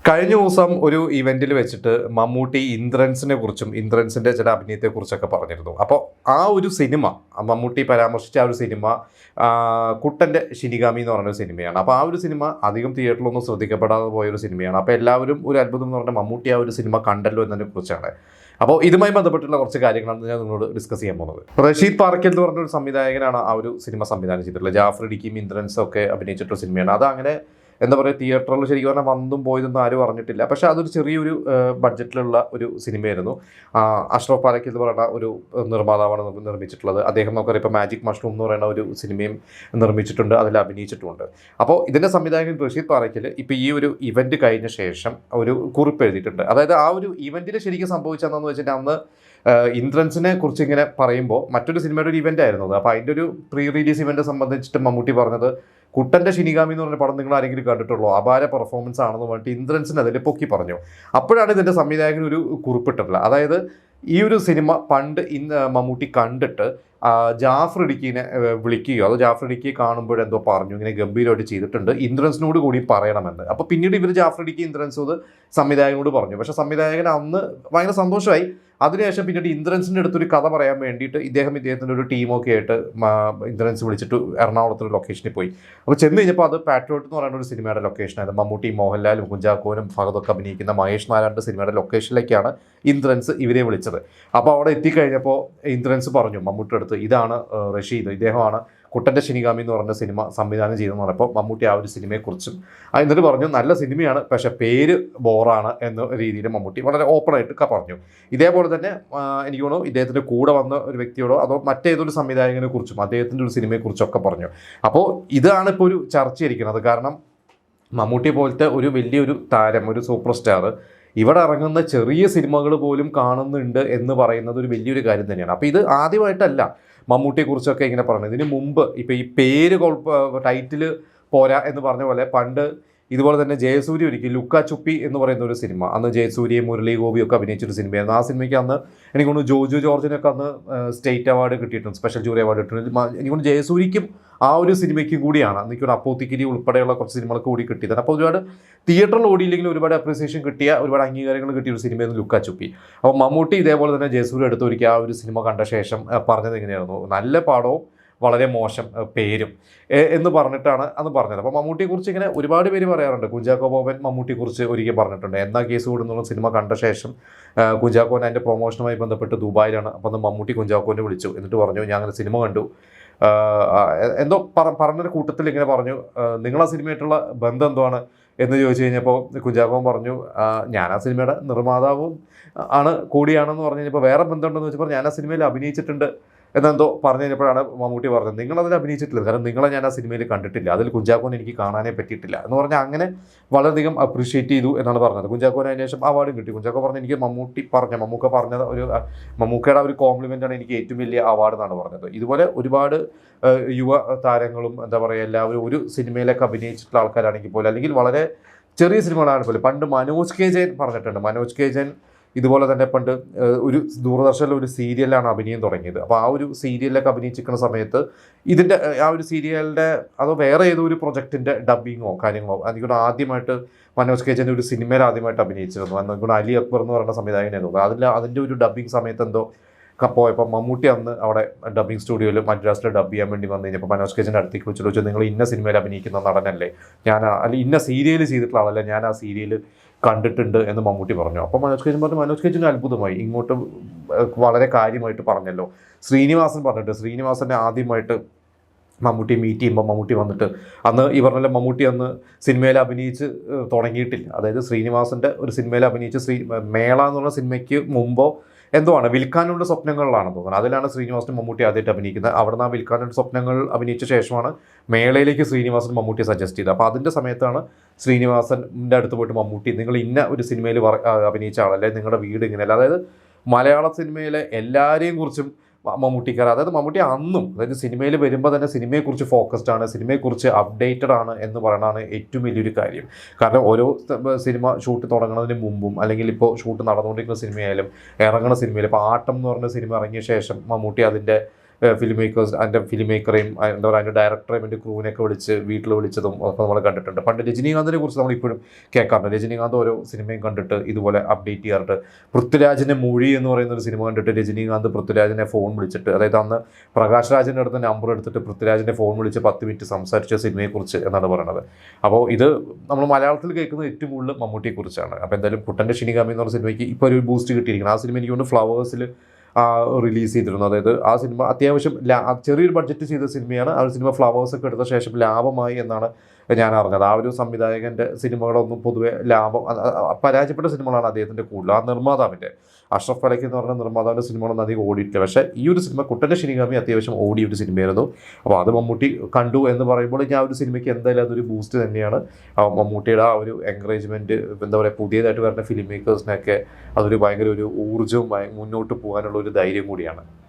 കഴിഞ്ഞ ദിവസം ഒരു ഇവന്റിൽ വെച്ചിട്ട് മമ്മൂട്ടി ഇന്ദ്രൻസിനെ കുറിച്ചും ഇന്ദ്രൻസിന്റെ ചില അഭിനയത്തെക്കുറിച്ചൊക്കെ പറഞ്ഞിരുന്നു. അപ്പോൾ ആ ഒരു സിനിമ മമ്മൂട്ടി പരാമർശിച്ച ആ ഒരു സിനിമ കുട്ടൻ്റെ ശിനിഗാമി എന്ന് പറഞ്ഞൊരു സിനിമയാണ്. അപ്പോൾ ആ ഒരു സിനിമ അധികം തിയേറ്ററിലൊന്നും ശ്രദ്ധിക്കപ്പെടാതെ പോയൊരു സിനിമയാണ്. അപ്പോൾ എല്ലാവരും ഒരു അത്ഭുതം എന്ന് പറഞ്ഞാൽ മമ്മൂട്ടി ആ ഒരു സിനിമ കണ്ടല്ലോ എന്നതിനെ കുറിച്ചാണ്. അപ്പോൾ ഇതുമായി ബന്ധപ്പെട്ടുള്ള കുറച്ച് കാര്യങ്ങളാണ് ഞാൻ നിങ്ങളോട് ഡിസ്കസ് ചെയ്യാൻ പോകുന്നത്. റഷീദ് പാറക്കൽ എന്ന് പറഞ്ഞൊരു സംവിധായകനാണ് ആ ഒരു സിനിമ സംവിധാനം ചെയ്തിട്ടുള്ളത്. ജാഫർ ഇടുക്കിയും ഇന്ദ്രൻസും ഒക്കെ അഭിനയിച്ചിട്ടൊരു സിനിമയാണ്. അതങ്ങനെ എന്താ പറയുക, തിയേറ്ററിൽ ശരിക്കും പറഞ്ഞാൽ വന്നും പോയതൊന്നും ആരും അറിഞ്ഞിട്ടില്ല. പക്ഷേ അതൊരു ചെറിയൊരു ബഡ്ജറ്റിലുള്ള ഒരു സിനിമയായിരുന്നു. അഷ്റഫ് പാലക്കൽ എന്ന് പറയുന്ന ഒരു നിർമ്മാതാവാണ് നിർമ്മിച്ചിട്ടുള്ളത്. അദ്ദേഹം നമുക്കറിയാം ഇപ്പോൾ മാജിക് മഷ്റൂം എന്ന് പറയുന്ന ഒരു സിനിമയും നിർമ്മിച്ചിട്ടുണ്ട്, അതിൽ അഭിനയിച്ചിട്ടുമുണ്ട്. അപ്പോൾ ഇതിൻ്റെ സംവിധായകൻ റഷീദ് പാലക്കൽ ഇപ്പോൾ ഈ ഒരു ഇവൻറ്റ് കഴിഞ്ഞ ശേഷം ഒരു കുറിപ്പ് എഴുതിയിട്ടുണ്ട്. അതായത് ആ ഒരു ഇവൻറ്റിൽ ശരിക്കും സംഭവിച്ചതെന്ന് വെച്ചിട്ട് അന്ന് ഇന്ദ്രൻസിനെ കുറിച്ച് ഇങ്ങനെ പറയുമ്പോൾ മറ്റൊരു സിനിമയുടെ ഒരു ഇവൻ്റ് ആയിരുന്നു അത്. അപ്പോൾ അതിൻ്റെ ഒരു പ്രീ റിലീസ് ഇവൻറ്റ് സംബന്ധിച്ചിട്ട് മമ്മൂട്ടി പറഞ്ഞത്, കുട്ടൻ്റെ ശിനിഗാമി എന്ന് പറഞ്ഞ പടം നിങ്ങൾ ആരെങ്കിലും കണ്ടിട്ടുള്ളൂ, അപാര പെർഫോമൻസ് ആണെന്ന് പറഞ്ഞിട്ട് ഇന്ദ്രൻസിന് അതിൽ പൊക്കി പറഞ്ഞു. അപ്പോഴാണ് ഇതിൻ്റെ സംവിധായകൻ ഒരു കുറിപ്പിട്ടിട്ടുള്ളത്. അതായത് ഈ ഒരു സിനിമ പണ്ട് മമ്മൂട്ടി കണ്ടിട്ട് ജാഫർ ഇടുക്കിനെ വിളിക്കുകയോ അതോ ജാഫർ ഇടുക്കിയെ കാണുമ്പോഴെന്തോ പറഞ്ഞു, ഇങ്ങനെ ഗംഭീരമായിട്ട് ചെയ്തിട്ടുണ്ട്, ഇന്ദ്രൻസിനോട് കൂടി പറയണമെന്ന്. അപ്പോൾ പിന്നീട് ഇവർ ജാഫർ ഇടുക്കി ഇന്ദ്രൻസും അത് സംവിധായകനോട് പറഞ്ഞു. പക്ഷേ സംവിധായകൻ അന്ന് ഭയങ്കര സന്തോഷമായി. അതിനുശേഷം പിന്നീട് ഇന്ദ്രൻസിൻ്റെ അടുത്തൊരു കഥ പറയാൻ വേണ്ടിയിട്ട് ഇദ്ദേഹത്തിൻ്റെ ഒരു ടീമൊക്കെ ആയിട്ട് ഇന്ദ്രൻസ് വിളിച്ചിട്ട് എറണാകുളത്തൊരു ലൊക്കേഷനിൽ പോയി. അപ്പോൾ ചെന്ന് കഴിഞ്ഞപ്പോൾ അത് പാട്രിയോട്ട് എന്ന് പറയുന്ന ഒരു സിനിമയുടെ ലൊക്കേഷനായിരുന്നു. മമ്മൂട്ടി, മോഹൻലാലും, കുഞ്ചാക്കോനും ഫഹദൊക്കെ അഭിനയിക്കുന്ന മഹേഷ് നാരായണൻ്റെ സിനിമയുടെ ലൊക്കേഷനിലേക്കാണ് ഇന്ദ്രൻസ് ഇവരെ വിളിച്ചത്. അപ്പോൾ അവിടെ എത്തിക്കഴിഞ്ഞപ്പോൾ ഇന്ദ്രൻസ് പറഞ്ഞു മമ്മൂട്ടിയുടെ അടുത്ത്, ഇതാണ് റഷീദ്, ഇദ്ദേഹമാണ് കുട്ടൻ്റെ ശിനിഗാമി എന്ന് പറഞ്ഞ സിനിമ സംവിധാനം ചെയ്തെന്ന് പറഞ്ഞപ്പോൾ മമ്മൂട്ടി ആ ഒരു സിനിമയെക്കുറിച്ചും എന്നിട്ട് പറഞ്ഞു, നല്ല സിനിമയാണ് പക്ഷേ പേര് ബോറാണ് എന്ന രീതിയിൽ മമ്മൂട്ടി വളരെ ഓപ്പണായിട്ട് പറഞ്ഞു. ഇതേപോലെ തന്നെ എനിക്ക് തോന്നുന്നു ഇദ്ദേഹത്തിൻ്റെ കൂടെ വന്ന ഒരു വ്യക്തിയോടോ അതോ മറ്റേതൊരു സംവിധായകനെ കുറിച്ചും അദ്ദേഹത്തിൻ്റെ ഒരു സിനിമയെക്കുറിച്ചൊക്കെ പറഞ്ഞു. അപ്പോൾ ഇതാണ് ഇപ്പോൾ ഒരു ചർച്ചയിരിക്കുന്നത്. കാരണം മമ്മൂട്ടി പോലത്തെ ഒരു വലിയൊരു താരം, ഒരു സൂപ്പർ സ്റ്റാർ ഇവിടെ ഇറങ്ങുന്ന ചെറിയ സിനിമകൾ പോലും കാണുന്നുണ്ട് എന്ന് പറയുന്നത് ഒരു വലിയൊരു കാര്യം തന്നെയാണ്. അപ്പോൾ ഇത് ആദ്യമായിട്ടല്ല മമ്മൂട്ടിയെക്കുറിച്ചൊക്കെ ഇങ്ങനെ പറഞ്ഞത്. ഇതിന് മുമ്പ് ഇപ്പോൾ ഈ പേര് ടൈറ്റിൽ പോരാ എന്ന് പറഞ്ഞ പോലെ പണ്ട് ഇതുപോലെ തന്നെ ജയസൂര്യ ഒരിക്കൽ ലുക്ക ചുപ്പി എന്ന് പറയുന്ന ഒരു സിനിമ, അന്ന് ജയസൂര്യയും മുരളി ഗോപിയൊക്കെ അഭിനയിച്ചൊരു സിനിമയായിരുന്നു. ആ സിനിമയ്ക്ക് അന്ന് എനിക്ക് തോന്നുന്നു ജോജു ജോർജിനൊക്കെ അന്ന് സ്റ്റേറ്റ് അവാർഡ് കിട്ടിയിട്ടുണ്ട്, സ്പെഷ്യൽ ജൂറി അവാർഡ് കിട്ടിയിട്ടുണ്ട്. എനിക്ക് തോന്നുന്നു ജയസൂര്യയ്ക്കും ആ ഒരു സിനിമയ്ക്കും കൂടിയാണ് എനിക്ക് അപ്പോത്തിക്കിരി ഉൾപ്പെടെയുള്ള കുറച്ച് സിനിമകൾക്ക് കൂടി കിട്ടിയത്. അപ്പോൾ ഒരുപാട് തിയേറ്ററിൽ ഓടിയില്ലെങ്കിലും ഒരുപാട് അപ്രീസിയേഷൻ കിട്ടിയ, ഒരുപാട് അംഗീകാരങ്ങൾ കിട്ടിയ ഒരു സിനിമയായിരുന്നു ലുക്ക ചുപ്പി. അപ്പോൾ മമ്മൂട്ടി ഇതേപോലെ തന്നെ ജയസൂര്യ എടുത്തൊരിക്കൽ ആ ഒരു സിനിമ കണ്ട ശേഷം പറഞ്ഞത് എങ്ങനെയായിരുന്നു, നല്ല പാടവും വളരെ മോശം പേരും എന്ന് പറഞ്ഞിട്ടാണ് അന്ന് പറഞ്ഞത്. അപ്പോൾ മമ്മൂട്ടിയെക്കുറിച്ച് ഇങ്ങനെ ഒരുപാട് പേര് പറയാറുണ്ട്. കുഞ്ചാക്കോ ബോബൻ മമ്മൂട്ടിയെക്കുറിച്ച് ഒരിക്കൽ പറഞ്ഞിട്ടുണ്ട്. എന്നാ കേസ് കൂടുന്നുള്ള സിനിമ കണ്ട ശേഷം കുഞ്ചാക്കോൻ അതിൻ്റെ പ്രൊമോഷനുമായി ബന്ധപ്പെട്ട് ദുബായിലാണ്. അപ്പോൾ അന്ന് മമ്മൂട്ടി കുഞ്ചാക്കോനെ വിളിച്ചു, എന്നിട്ട് പറഞ്ഞു ഞാൻ അങ്ങനെ സിനിമ കണ്ടു, എന്തോ പറഞ്ഞൊരു കൂട്ടത്തിൽ ഇങ്ങനെ പറഞ്ഞു, നിങ്ങളാ സിനിമയായിട്ടുള്ള ബന്ധം എന്താണ് എന്ന് ചോദിച്ചു കഴിഞ്ഞപ്പോൾ കുഞ്ചാക്കോൻ പറഞ്ഞു, ഞാൻ ആ സിനിമയുടെ നിർമ്മാതാവും ആണ് കൂടിയാണെന്ന് പറഞ്ഞു കഴിഞ്ഞപ്പോൾ വേറെ ബന്ധമുണ്ടെന്ന് വെച്ചപ്പോൾ ഞാൻ ആ സിനിമയിൽ അഭിനയിച്ചിട്ടുണ്ട് എന്നെന്തോ പറഞ്ഞു കഴിഞ്ഞപ്പോഴാണ് മമ്മൂട്ടി പറഞ്ഞത്, നിങ്ങളതിൽ അഭിനയിച്ചിട്ടില്ല, കാരണം നിങ്ങളെ ഞാൻ ആ സിനിമയിൽ കണ്ടിട്ടില്ല, അതിൽ കുഞ്ചാക്കോനെ എനിക്ക് കാണാനേ പറ്റിയിട്ടില്ല എന്ന് പറഞ്ഞാൽ അങ്ങനെ വളരെയധികം അപ്രീഷിയേറ്റ് ചെയ്തു എന്നാണ് പറഞ്ഞത്. കുഞ്ചാക്കോന് അതിന് ശേഷം അവാർഡും കിട്ടി. കുഞ്ചാക്കോ പറഞ്ഞ് എനിക്ക് മമ്മൂക്ക പറഞ്ഞത് മമ്മൂക്കയുടെ ഒരു കോംപ്ലിമെൻ്റാണ് എനിക്ക് ഏറ്റവും വലിയ അവാർഡ് എന്നാണ് പറഞ്ഞത്. ഇതുപോലെ ഒരുപാട് യുവ താരങ്ങളും എന്താ പറയുക എല്ലാവരും ഒരു സിനിമയിലൊക്കെ അഭിനയിച്ചിട്ടുള്ള ആൾക്കാരാണെങ്കിൽ പോലും, അല്ലെങ്കിൽ വളരെ ചെറിയ സിനിമകളാണ് പോലും. പണ്ട് മനോജ് കെ ജയൻ പറഞ്ഞിട്ടുണ്ട്. മനോജ് കെ ജയൻ ഇതുപോലെ തന്നെ പണ്ട് ഒരു ദൂരദർശനിൽ ഒരു സീരിയലിലാണ് അഭിനയം തുടങ്ങിയത്. അപ്പോൾ ആ ഒരു സീരിയലിലൊക്കെ അഭിനയിച്ചിരിക്കുന്ന സമയത്ത് ഇതിൻ്റെ ആ ഒരു സീരിയലിൻ്റെ അതോ വേറെ ഏതോ ഒരു പ്രൊജക്റ്റിൻ്റെ ഡബ്ബിങ്ങോ കാര്യങ്ങളോ എനിക്കൂടെ ആദ്യമായിട്ട് മനോജ് കെ ജയൻ ഒരു സിനിമയിൽ ആദ്യമായിട്ട് അഭിനയിച്ചിരുന്നു. എനിക്കൂടെ അലി അക്ബർ എന്ന് പറയുന്ന സംവിധായകനായിരുന്നു. അതിൻ്റെ ഒരു ഡബ്ബിങ് സമയത്ത് എന്തോ പോയപ്പോൾ മമ്മൂട്ടി അന്ന് അവിടെ ഡബ്ബിങ് സ്റ്റുഡിയോയിൽ മദ്രാസിൽ ഡബ് ചെയ്യാൻ വേണ്ടി വന്നു കഴിഞ്ഞപ്പോൾ മനോജ് കെ ജയൻ്റെ അടുത്തേക്ക് വെച്ചിട്ട് ചോദിച്ചു, നിങ്ങൾ ഇന്ന സിനിമയിൽ അഭിനയിക്കുന്ന നടനല്ലേ, ഞാൻ അല്ലെങ്കിൽ ഇന്ന സീരിയൽ ചെയ്തിട്ടുള്ള ആളല്ല, ഞാൻ ആ സീരിയൽ കണ്ടിട്ടുണ്ട് എന്ന് മമ്മൂട്ടി പറഞ്ഞു. അപ്പോൾ മനോജ് കെ ജയൻ പറഞ്ഞു, മനോജ് കെ ജയന് അത്ഭുതമായി, ഇങ്ങോട്ട് വളരെ കാര്യമായിട്ട് പറഞ്ഞല്ലോ. ശ്രീനിവാസൻ പറഞ്ഞിട്ട് ശ്രീനിവാസനെ ആദ്യമായിട്ട് മമ്മൂട്ടി മീറ്റ് ചെയ്യുമ്പോൾ മമ്മൂട്ടി വന്നിട്ട് അന്ന് ഈ പറഞ്ഞ മമ്മൂട്ടി അന്ന് സിനിമയിൽ അഭിനയിച്ച് തുടങ്ങിയിട്ടില്ല. അതായത് ശ്രീനിവാസൻ്റെ ഒരു സിനിമയിൽ അഭിനയിച്ച് മേള എന്ന് പറഞ്ഞ സിനിമയ്ക്ക് മുമ്പോ എന്തോ ആണ് വിൽക്കാനുള്ള സ്വപ്നങ്ങളിലാണെന്ന് തോന്നുന്നത്. അതിലാണ് ശ്രീനിവാസനും മമ്മൂട്ടി ആദ്യമായിട്ട് അഭിനയിക്കുന്നത്. അവിടെ നിന്ന് ആ വിൽക്കാനുള്ള സ്വപ്നങ്ങൾ അഭിനയിച്ച ശേഷമാണ് മേളയിലേക്ക് ശ്രീനിവാസൻ മമ്മൂട്ടിയെ സജസ്റ്റ് ചെയ്തത്. അപ്പോൾ അതിൻ്റെ സമയത്താണ് ശ്രീനിവാസൻ്റെ അടുത്ത് പോയിട്ട് മമ്മൂട്ടി, നിങ്ങൾ ഇന്ന ഒരു സിനിമയിൽ അഭിനയിച്ച ആളല്ലേ, നിങ്ങളുടെ വീട് ഇങ്ങനെയല്ല. അതായത് മലയാള സിനിമയിലെ എല്ലാവരെയും കുറിച്ചും മമ്മൂട്ടിക്കാർ, അതായത് മമ്മൂട്ടി അന്നും അതായത് സിനിമയിൽ വരുമ്പോൾ തന്നെ സിനിമയെക്കുറിച്ച് ഫോക്കസ്ഡ് ആണ്, സിനിമയെക്കുറിച്ച് അപ്ഡേറ്റഡ് ആണ് എന്ന് പറയുന്നതാണ് ഏറ്റവും വലിയൊരു കാര്യം. കാരണം ഓരോ സിനിമ ഷൂട്ട് തുടങ്ങുന്നതിന് മുമ്പും അല്ലെങ്കിൽ ഇപ്പോൾ ഷൂട്ട് നടന്നുകൊണ്ടിരിക്കുന്ന സിനിമയായാലും ഇറങ്ങുന്ന സിനിമയിൽ ഇപ്പോൾ ആട്ടം എന്ന് പറഞ്ഞ സിനിമ ഇറങ്ങിയ ശേഷം മമ്മൂട്ടി അതിൻ്റെ ഫിലിം മേക്കേഴ്സ്, അതിൻ്റെ ഫിലിം മേക്കറേയും എന്താ പറയുക അതിൻ്റെ ഡയറക്ടറേയും അതിൻ്റെ ക്രൂവിനെയൊക്കെ വിളിച്ച് വീട്ടിൽ വിളിച്ചതും ഒക്കെ നമ്മൾ കണ്ടിട്ടുണ്ട്. പണ്ട് രജനീകാന്തിനെ കുറിച്ച് നമ്മൾ ഇപ്പോഴും കേൾക്കാറുണ്ട്. രജനീകാന്ത് ഓരോ സിനിമയും കണ്ടിട്ട് ഇതുപോലെ അപ്ഡേറ്റ് ചെയ്യാറുണ്ട്. പൃഥ്വിരാജിൻ്റെ മൊഴി എന്ന് പറയുന്ന ഒരു സിനിമ കണ്ടിട്ട് രജനീകാന്ത് പൃഥ്വിരാജിനെ ഫോൺ വിളിച്ചിട്ട്, അതായത് അന്ന് പ്രകാശ് രാജിൻ്റെ അടുത്ത് നമ്പർ എടുത്തിട്ട് പൃഥ്വിരാജിൻ്റെ ഫോൺ വിളിച്ച് 10 മിനിറ്റ് സംസാരിച്ച സിനിമയെക്കുറിച്ച് എന്നാണ് പറയുന്നത്. അപ്പോൾ ഇത് നമ്മൾ മലയാളത്തിൽ കേൾക്കുന്നത് ഏറ്റവും കൂടുതൽ മമ്മൂട്ടിയെക്കുറിച്ചാണ്. അപ്പോൾ എന്തായാലും കുട്ടൻ്റെ ഷിനിഗാമി എന്ന് പറഞ്ഞ സിനിമയ്ക്ക് ഇപ്പോൾ ഒരു ബൂസ്റ്റ് കിട്ടിയിരിക്കുന്നത്. ആ സിനിമ എനിക്ക് കൊണ്ട് ഫ്ലവേഴ്സിൽ റിലീസ് ചെയ്തിരുന്നു. അതായത് ആ സിനിമ അത്യാവശ്യം ചെറിയൊരു ബഡ്ജറ്റ് ചെയ്ത സിനിമയാണ്. ആ ഒരു സിനിമ ഫ്ലവേഴ്സൊക്കെ എടുത്ത ശേഷം ലാഭമായി എന്നാണ് ഞാൻ അറിഞ്ഞത്. ആ ഒരു സംവിധായകൻ്റെ സിനിമകളൊന്നും പൊതുവെ പരാജയപ്പെട്ട സിനിമകളാണ് അദ്ദേഹത്തിൻ്റെ കൂടുതൽ. ആ നിർമ്മാതാവിൻ്റെ അഷ്റഫ് ഫലക്കി എന്ന് പറഞ്ഞ നിർമ്മാതാവിൻ്റെ സിനിമകളൊന്നും അധികം ഓടിയിട്ടില്ല. പക്ഷേ ഈ ഒരു സിനിമ കുട്ടൻ്റെ ഷിനിഗാമി അത്യാവശ്യം ഓടിയ ഒരു സിനിമയായിരുന്നു. അപ്പോൾ അത് മമ്മൂട്ടി കണ്ടു എന്ന് പറയുമ്പോൾ ഞാൻ ഒരു സിനിമയ്ക്ക് എന്തായാലും അതൊരു ബൂസ്റ്റ് തന്നെയാണ്. മമ്മൂട്ടിയുടെ ആ ഒരു എൻകറേജ്മെൻറ്റ്, എന്താ പറയുക, പുതിയതായിട്ട് വരുന്ന ഫിലിം മേക്കേഴ്സിനൊക്കെ അതൊരു ഭയങ്കര ഒരു ഊർജ്ജവും മുന്നോട്ട് പോകാനുള്ള ഒരു ധൈര്യം കൂടിയാണ്.